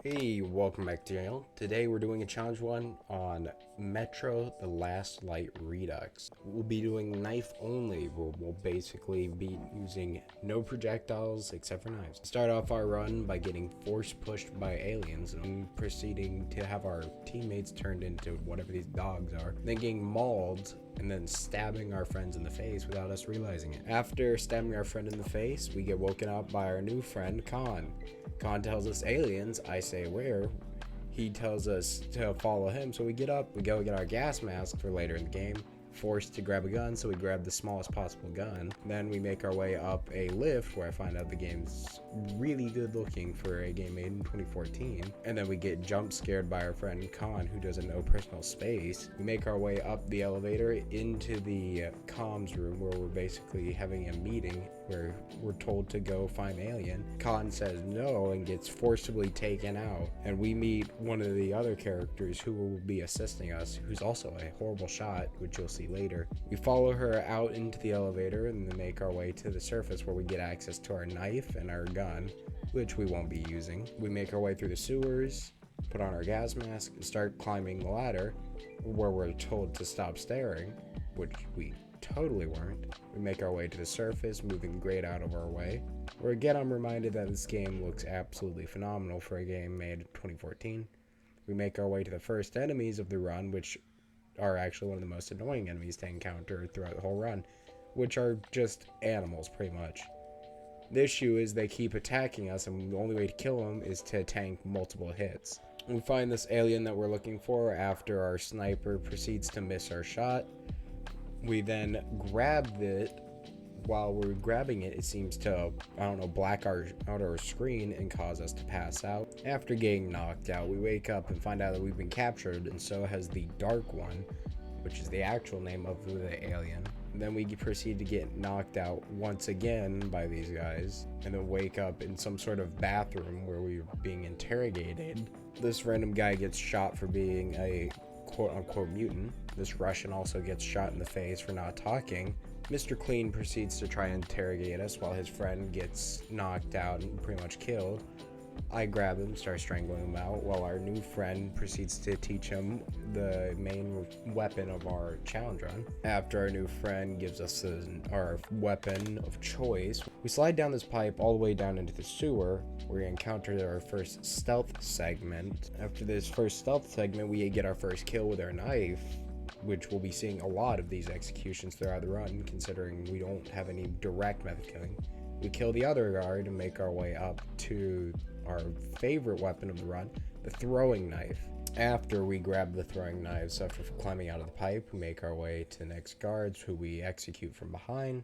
Hey, welcome back to the channel. Today we're doing a challenge one on Metro The Last Light Redux. We'll be doing knife only. We'll basically be using no projectiles except for knives. Start off our run by getting force pushed by aliens and proceeding to have our teammates turned into whatever these dogs are, then getting mauled and then stabbing our friends in the face without us realizing it. After stabbing our friend in the face, we get woken up by our new friend Khan. Khan tells us aliens. I say where. He tells us to follow him, so we get up, we go get our gas masks for later in the game. Forced to grab a gun, so we grab the smallest possible gun. Then we make our way up a lift where I find out the game's really good looking for a game made in 2014. And then we get jump scared by our friend Khan, who doesn't know personal space. We make our way up the elevator into the comms room where we're basically having a meeting where we're told to go find alien. Khan says no and gets forcibly taken out. And we meet one of the other characters who will be assisting us, who's also a horrible shot, which you'll see later. We follow her out into the elevator and then make our way to the surface where we get access to our knife and our gun, which we won't be using. We make our way through the sewers, put on our gas mask, and start climbing the ladder where we're told to stop staring, which we totally weren't. We make our way to the surface, moving great out of our way, where again I'm reminded that this game looks absolutely phenomenal for a game made in 2014. We make our way to the first enemies of the run, which are actually one of the most annoying enemies to encounter throughout the whole run, which are just animals pretty much. The issue is they keep attacking us, and the only way to kill them is to tank multiple hits. We find this alien that we're looking for after our sniper proceeds to miss our shot. We then grab it. While we're grabbing it, it seems to, black out our screen and cause us to pass out. After getting knocked out, we wake up and find out that we've been captured, and so has the Dark One, which is the actual name of the alien. And then we proceed to get knocked out once again by these guys, and then wake up in some sort of bathroom where we were being interrogated. This random guy gets shot for being a quote-unquote mutant. This Russian also gets shot in the face for not talking. Mr. Clean proceeds to try and interrogate us while his friend gets knocked out and pretty much killed. I grab him, start strangling him out, while our new friend proceeds to teach him the main weapon of our challenge run. After our new friend gives us our weapon of choice, we slide down this pipe all the way down into the sewer, where we encounter our first stealth segment. After this first stealth segment, we get our first kill with our knife, which we'll be seeing a lot of these executions throughout the run, considering we don't have any direct method killing. We kill the other guard and make our way up to our favorite weapon of the run, the throwing knife. After we grab the throwing knives, after climbing out of the pipe, we make our way to the next guards, who we execute from behind.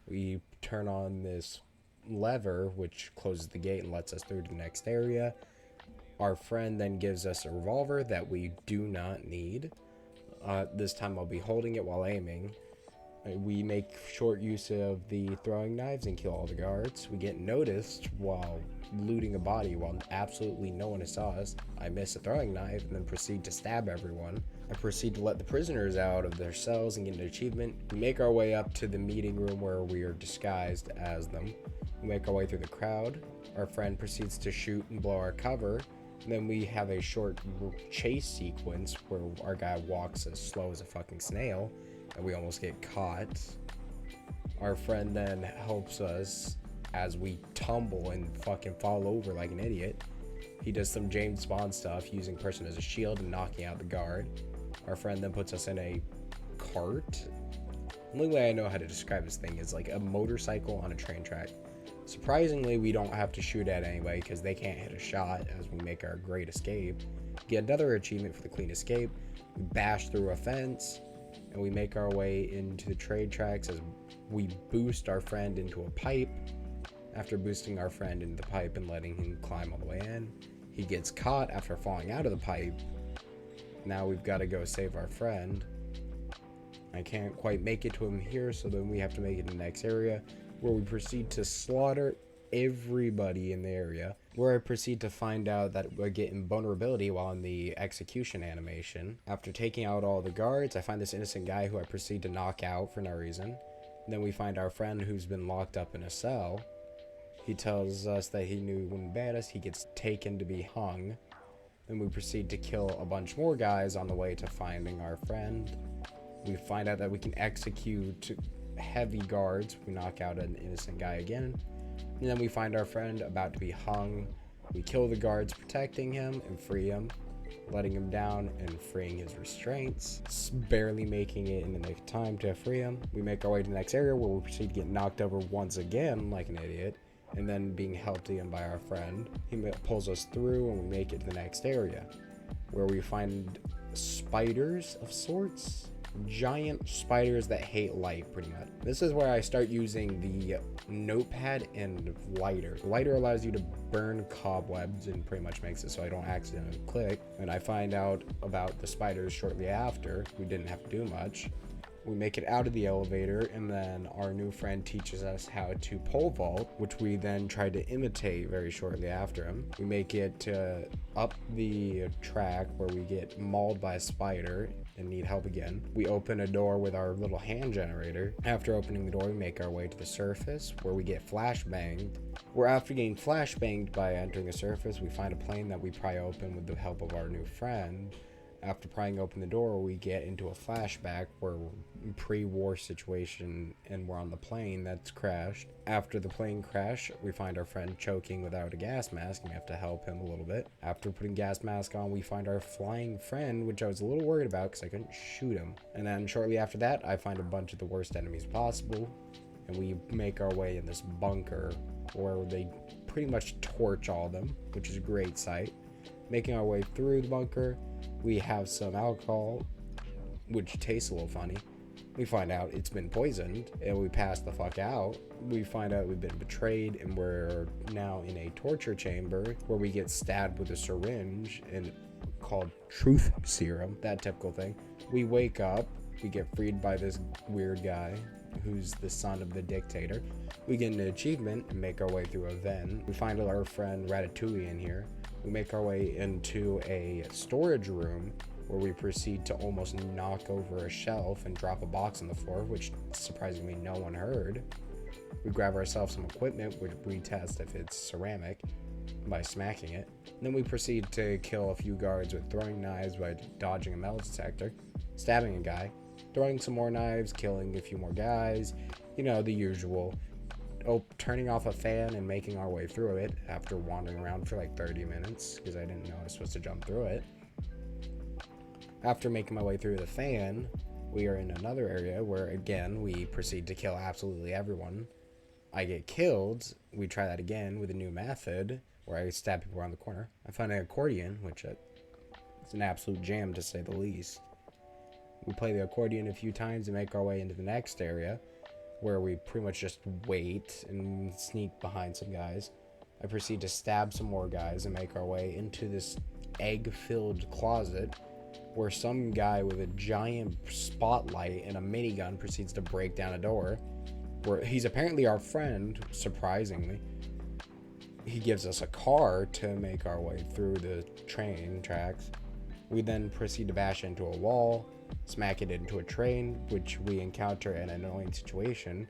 We turn on this lever, which closes the gate and lets us through to the next area. Our friend then gives us a revolver that we do not need. This time I'll be holding it while aiming. We make short use of the throwing knives and kill all the guards. We get noticed while looting a body while absolutely no one saw us. I miss a throwing knife and then proceed to stab everyone. I proceed to let the prisoners out of their cells and get an achievement. We make our way up to the meeting room where we are disguised as them. We make our way through the crowd. Our friend proceeds to shoot and blow our cover. And then we have a short chase sequence where our guy walks as slow as a fucking snail, and we almost get caught. Our friend then helps us as we tumble and fucking fall over like an idiot. He does some James Bond stuff, using person as a shield and knocking out the guard. Our friend then puts us in a cart. The only way I know how to describe this thing is like a motorcycle on a train track. Surprisingly, we don't have to shoot at anybody because they can't hit a shot as we make our great escape. Get another achievement for the clean escape. We bash through a fence and we make our way into the trade tracks as we boost our friend into a pipe. After boosting our friend into the pipe and letting him climb all the way in, he gets caught after falling out of the pipe. Now we've got to go save our friend. I can't quite make it to him here, so then we have to make it to the next area, where we proceed to slaughter everybody in the area, where I proceed to find out that we're getting vulnerability while in the execution animation. After taking out all the guards, I find this innocent guy who I proceed to knock out for no reason. And then we find our friend who's been locked up in a cell. He tells us that he knew he wouldn't ban us. He gets taken to be hung. Then we proceed to kill a bunch more guys on the way to finding our friend. We find out that we can execute heavy guards. We knock out an innocent guy again. And then we find our friend about to be hung. We kill the guards protecting him and free him, letting him down and freeing his restraints. Barely making it in the nick of time to free him. We make our way to the next area where we proceed to get knocked over once again like an idiot, and then being helped again by our friend. He pulls us through and we make it to the next area where we find spiders of sorts. Giant spiders that hate light, pretty much. This is where I start using the notepad and lighter. Lighter allows you to burn cobwebs and pretty much makes it so I don't accidentally click. And I find out about the spiders shortly after. We didn't have to do much. We make it out of the elevator, and then our new friend teaches us how to pole vault, which we then try to imitate very shortly after him. We make it up the track where we get mauled by a spider and need help again. We open a door with our little hand generator. After opening the door, we make our way to the surface where we get flashbanged. Where after getting flashbanged by entering the surface, we find a plane that we pry open with the help of our new friend. After prying open the door, we get into a flashback where we're in pre-war situation and we're on the plane that's crashed. After the plane crash, we find our friend choking without a gas mask and we have to help him a little bit. After putting gas mask on, we find our flying friend, which I was a little worried about because I couldn't shoot him. And then shortly after that, I find a bunch of the worst enemies possible, and we make our way in this bunker where they pretty much torch all of them, which is a great sight. Making our way through the bunker, we have some alcohol, which tastes a little funny. We find out it's been poisoned, and we pass the fuck out. We find out we've been betrayed, and we're now in a torture chamber where we get stabbed with a syringe and called truth serum, that typical thing. We wake up, we get freed by this weird guy who's the son of the dictator. We get an achievement and make our way through a vent. We find our friend Ratatouille in here. We make our way into a storage room where we proceed to almost knock over a shelf and drop a box on the floor, which surprisingly no one heard. We grab ourselves some equipment, which we test if it's ceramic by smacking it. And then we proceed to kill a few guards with throwing knives by dodging a metal detector, stabbing a guy, throwing some more knives, killing a few more guys, you know, the usual. Turning off a fan and making our way through it after wandering around for like 30 minutes because I didn't know I was supposed to jump through it. After making my way through the fan, we are in another area where again we proceed to kill absolutely everyone. I get killed. We try that again with a new method where I stab people around the corner. I find an accordion, which is an absolute jam to say the least. We play the accordion a few times and make our way into the next area where we pretty much just wait and sneak behind some guys. I proceed to stab some more guys and make our way into this egg-filled closet where some guy with a giant spotlight and a minigun proceeds to break down a door. Where he's apparently our friend, surprisingly. He gives us a car to make our way through the train tracks. We then proceed to bash into a wall, smack it into a train, which we encounter an annoying situation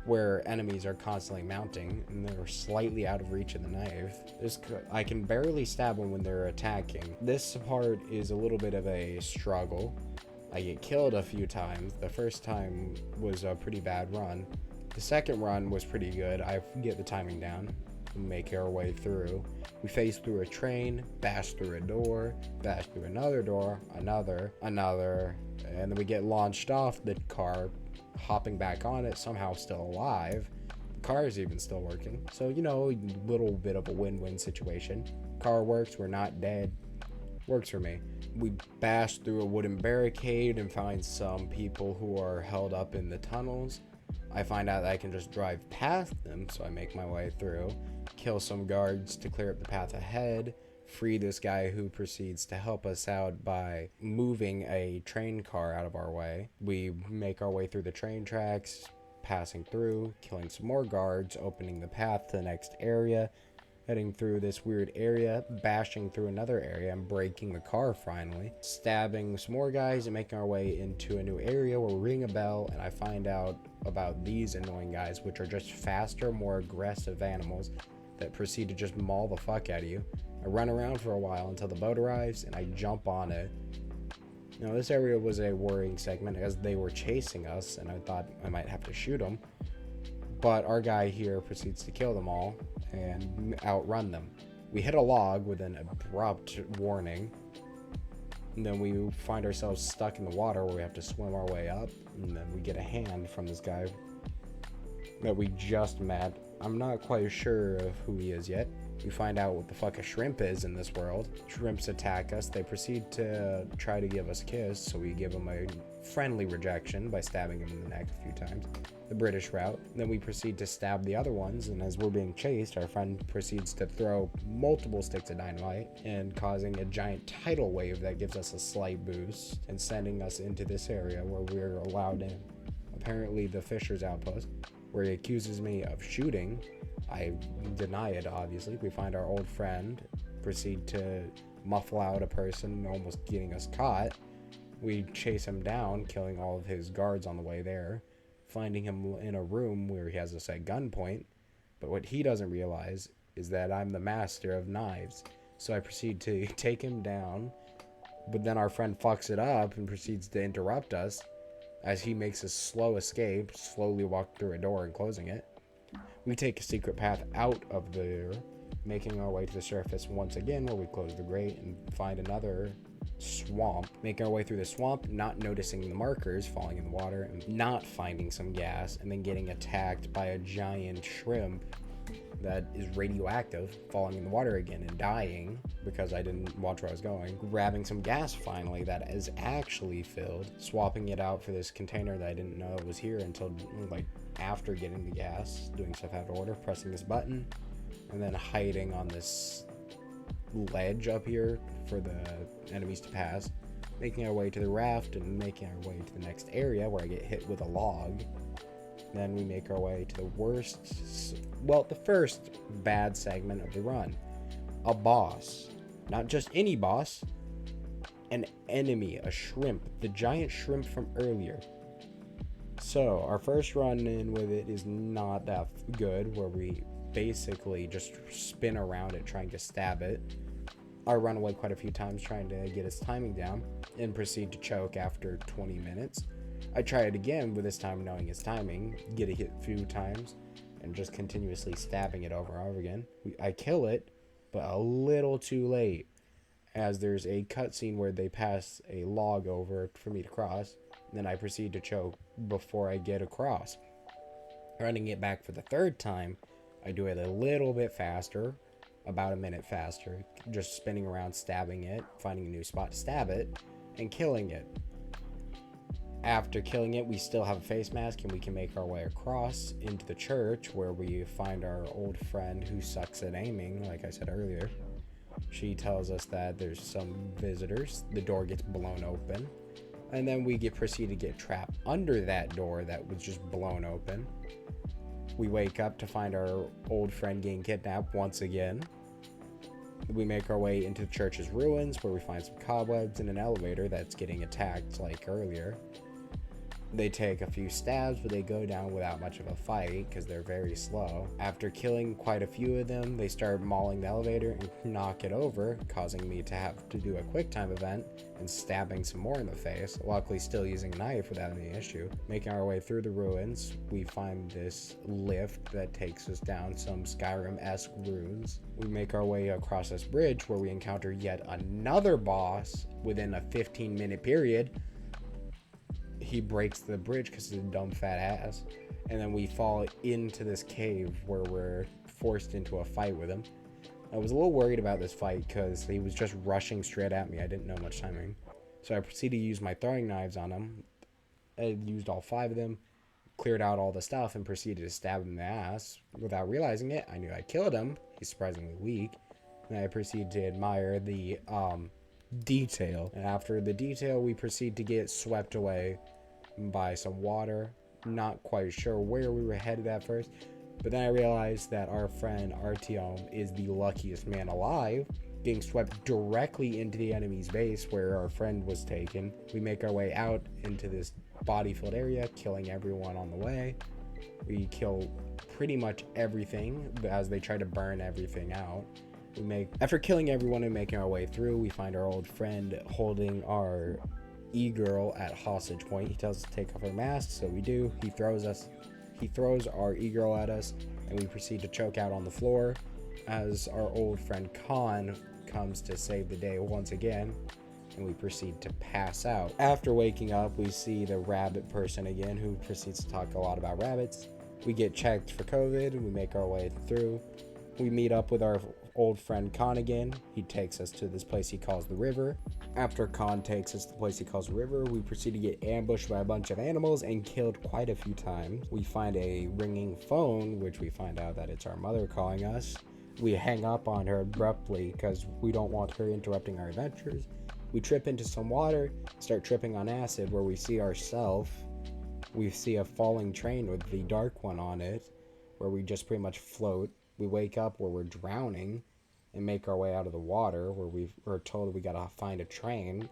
where enemies are constantly mounting and they're slightly out of reach of the knife. I can barely stab them when they're attacking. This part is a little bit of a struggle. I get killed a few times. The first time was a pretty bad run. The second run was pretty good. I get the timing down and make our way through. We phase through a train, bash through a door, bash through another door, another, and then we get launched off the car, hopping back on it, somehow still alive. The car is even still working. So, you know, a little bit of a win-win situation. Car works, we're not dead. Works for me. We bash through a wooden barricade and find some people who are held up in the tunnels. I find out that I can just drive past them, so I make my way through, kill some guards to clear up the path ahead, free this guy who proceeds to help us out by moving a train car out of our way. We make our way through the train tracks, passing through, killing some more guards, opening the path to the next area, heading through this weird area, bashing through another area and breaking the car finally, stabbing some more guys and making our way into a new area where we ring a bell and I find out about these annoying guys, which are just faster, more aggressive animals that proceed to just maul the fuck out of you. I run around for a while until the boat arrives and I jump on it. Now this area was a worrying segment as they were chasing us and I thought I might have to shoot them, but our guy here proceeds to kill them all and outrun them. We hit a log with an abrupt warning, and then we find ourselves stuck in the water where we have to swim our way up, and then we get a hand from this guy that we just met. I'm not quite sure of who he is yet. We find out what the fuck a shrimp is in this world. Shrimps attack us. They proceed to try to give us a kiss, so we give them a friendly rejection by stabbing him in the neck a few times. The British route. Then we proceed to stab the other ones, and as we're being chased, our friend proceeds to throw multiple sticks of dynamite and causing a giant tidal wave that gives us a slight boost and sending us into this area where we're allowed in. Apparently the Fisher's outpost, where he accuses me of shooting. I deny it, obviously. We find our old friend, proceed to muffle out a person, almost getting us caught. We chase him down, killing all of his guards on the way there, finding him in a room where he has us at gunpoint. But what he doesn't realize is that I'm the master of knives. So I proceed to take him down, but then our friend fucks it up and proceeds to interrupt us as he makes a slow escape, slowly walk through a door and closing it. We take a secret path out of there, making our way to the surface once again, where we close the grate and find another swamp. Making our way through the swamp, not noticing the markers, falling in the water, and not finding some gas, and then getting attacked by a giant shrimp that is radioactive, falling in the water again and dying because I didn't watch where I was going. Grabbing some gas finally that is actually filled, swapping it out for this container that I didn't know was here until like after getting the gas, doing stuff out of order, pressing this button, and then hiding on this ledge up here for the enemies to pass, making our way to the raft and making our way to the next area where I get hit with a log. Then we make our way to the first bad segment of the run. A boss. Not just any boss, an enemy, a shrimp, the giant shrimp from earlier. So our first run in with it is not that good, where we basically just spin around it trying to stab it. I run away quite a few times trying to get its timing down and proceed to choke after 20 minutes. I try it again, but this time knowing its timing, get it hit a few times, and just continuously stabbing it over and over again. I kill it, but a little too late, as there's a cutscene where they pass a log over for me to cross, and then I proceed to choke before I get across. Running it back for the third time, I do it a little bit faster, about a minute faster, just spinning around, stabbing it, finding a new spot to stab it, and killing it. After killing it, we still have a face mask and we can make our way across into the church where we find our old friend who sucks at aiming, like I said earlier. She tells us that there's some visitors. The door gets blown open. And then we proceed to get trapped under that door that was just blown open. We wake up to find our old friend getting kidnapped once again. We make our way into the church's ruins where we find some cobwebs and an elevator that's getting attacked like earlier. They take a few stabs, but they go down without much of a fight because they're very slow. After killing quite a few of them, they start mauling the elevator and knock it over, causing me to have to do a quick time event and stabbing some more in the face, luckily still using a knife without any issue. Making our way through the ruins, we find this lift that takes us down some Skyrim-esque ruins. We make our way across this bridge where we encounter yet another boss within a 15-minute period. He breaks the bridge because he's a dumb fat ass, and then we fall into this cave where we're forced into a fight with him. I was a little worried about this fight because he was just rushing straight at me. I didn't know much timing, so I proceeded to use my throwing knives on him. I used all 5 of them, cleared out all the stuff, and proceeded to stab him in the ass. Without realizing it, I knew I killed him. He's surprisingly weak. And I proceed to admire the detail, and after the detail we proceed to get swept away by some water. Not quite sure where we were headed at first. But then I realized that our friend Artyom is the luckiest man alive, being swept directly into the enemy's base where our friend was taken. We make our way out into this body-filled area, killing everyone on the way. We kill pretty much everything as they try to burn everything out. After killing everyone and making our way through, we find our old friend holding our e-girl at hostage point. He tells us to take off our masks, so we do. He throws our e-girl at us, and we proceed to choke out on the floor as our old friend Khan comes to save the day once again, and we proceed to pass out. After waking up, we see the rabbit person again, who proceeds to talk a lot about rabbits. We get checked for COVID, and we make our way through. We meet up with our old friend Khan again. He takes us to this place he calls the river. After Khan takes us to the place he calls the river, we proceed to get ambushed by a bunch of animals and killed quite a few times. We find a ringing phone, which we find out that it's our mother calling us. We hang up on her abruptly because we don't want her interrupting our adventures. We trip into some water, start tripping on acid, where we see ourselves. We see a falling train with the Dark One on it, where we just pretty much float. We wake up where we're drowning and make our way out of the water, where we're told we gotta find a train.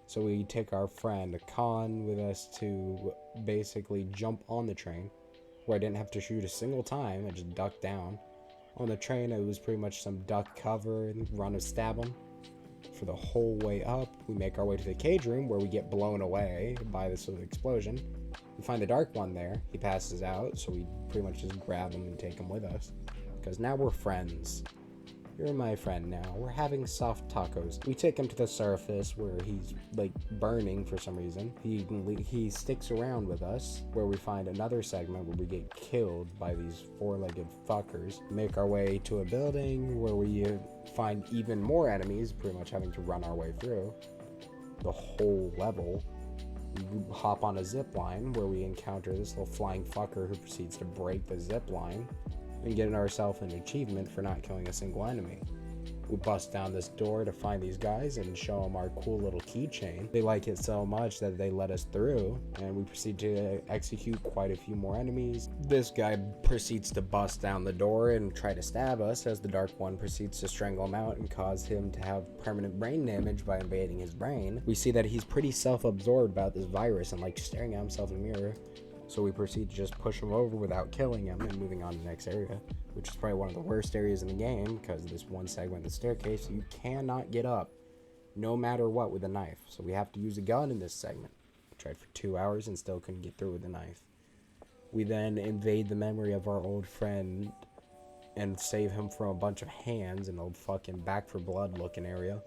So we take our friend Khan with us to basically jump on the train, where I didn't have to shoot a single time. I just ducked down. On the train, it was pretty much some duck cover and run and stab him. For the whole way up, we make our way to the cage room, where we get blown away by this explosion. We find the Dark One there. He passes out, so we pretty much just grab him and take him with us, because now we're friends. You're my friend now. We're having soft tacos. We take him to the surface where he's like burning for some reason. He sticks around with us, where we find another segment where we get killed by these four-legged fuckers. Make our way to a building where we find even more enemies, pretty much having to run our way through the whole level. We hop on a zip line where we encounter this little flying fucker who proceeds to break the zip line and getting ourselves an achievement for not killing a single enemy. We bust down this door to find these guys and show them our cool little keychain. They like it so much that they let us through, and we proceed to execute quite a few more enemies. This guy proceeds to bust down the door and try to stab us, as the Dark One proceeds to strangle him out and cause him to have permanent brain damage by invading his brain. We see that he's pretty self-absorbed about this virus and like staring at himself in the mirror. So we proceed to just push him over without killing him and moving on to the next area, which is probably one of the worst areas in the game because of this one segment of the staircase. You cannot get up no matter what with a knife. So we have to use a gun in this segment. I tried for 2 hours and still couldn't get through with a knife. We then invade the memory of our old friend and save him from a bunch of hands in a fucking back for blood looking area.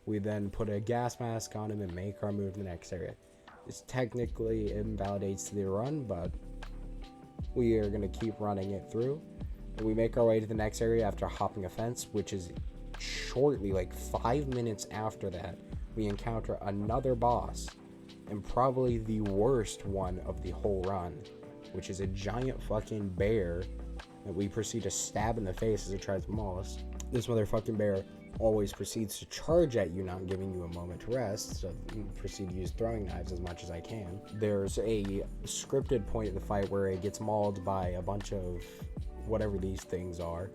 We then put a gas mask on him and make our move to the next area. This technically invalidates the run, but we are going to keep running it through. And we make our way to the next area after hopping a fence, which is shortly, like 5 minutes after that, we encounter another boss, and probably the worst one of the whole run, which is a giant fucking bear that we proceed to stab in the face as it tries to maul us. This motherfucking bear always proceeds to charge at you, not giving you a moment to rest, so I proceed to use throwing knives as much as I can. There's a scripted point in the fight where it gets mauled by a bunch of whatever these things are,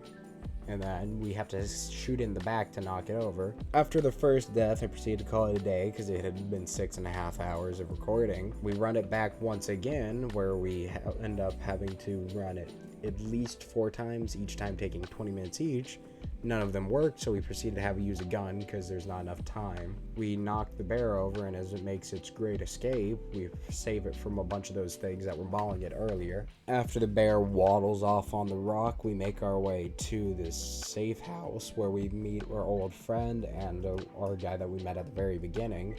and then we have to shoot in the back to knock it over. After the first death, I proceeded to call it a day because it had been 6.5 hours of recording. We run it back once again, where we end up having to run it at least 4 times, each time taking 20 minutes each. None of them worked, so we proceeded to have to use a gun because there's not enough time. We knock the bear over, and as it makes its great escape, we save it from a bunch of those things that were mauling it earlier. After the bear waddles off on the rock, we make our way to this safe house where we meet our old friend and our guy that we met at the very beginning.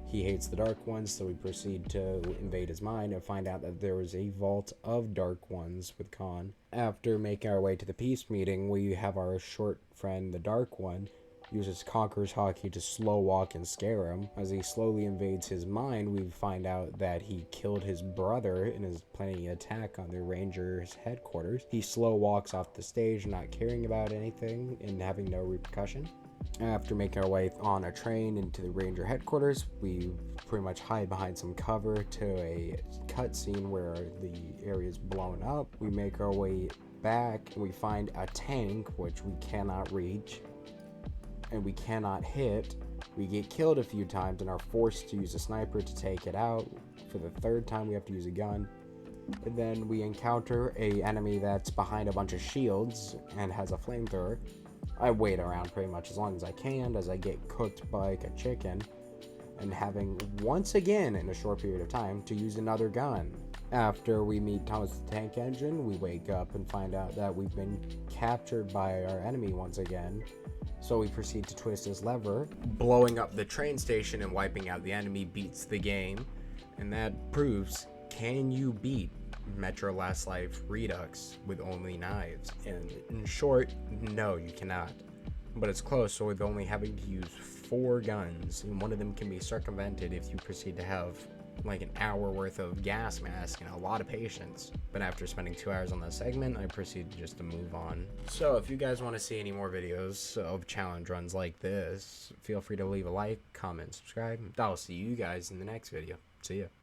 He hates the Dark Ones, so we proceed to invade his mind and find out that there was a vault of Dark Ones with Khan. After making our way to the peace meeting, we have our short friend, the Dark One, uses Conqueror's Hockey to slow walk and scare him. As he slowly invades his mind, we find out that he killed his brother and is planning an attack on the Rangers headquarters. He slow walks off the stage, not caring about anything and having no repercussion. After making our way on a train into the Ranger headquarters, we pretty much hide behind some cover to a cutscene where the area is blown up. We make our way back and we find a tank, which we cannot reach and we cannot hit. We get killed a few times and are forced to use a sniper to take it out. For the third time, we have to use a gun. And then we encounter a enemy that's behind a bunch of shields and has a flamethrower. I wait around pretty much as long as I can as I get cooked like a chicken, and having once again in a short period of time to use another gun. After we meet Thomas the Tank Engine, we wake up and find out that we've been captured by our enemy once again. So we proceed to twist his lever. Blowing up the train station and wiping out the enemy beats the game. And that proves, can you beat Metro Last Light Redux with only knives? And in short, no, you cannot. But it's close, so with only having to use 4 guns, and one of them can be circumvented if you proceed to have like an hour worth of gas mask and a lot of patience. But after spending 2 hours on that segment, I proceed just to move on. So if you guys want to see any more videos of challenge runs like this, feel free to leave a like, comment, subscribe. I'll see you guys in the next video. See ya.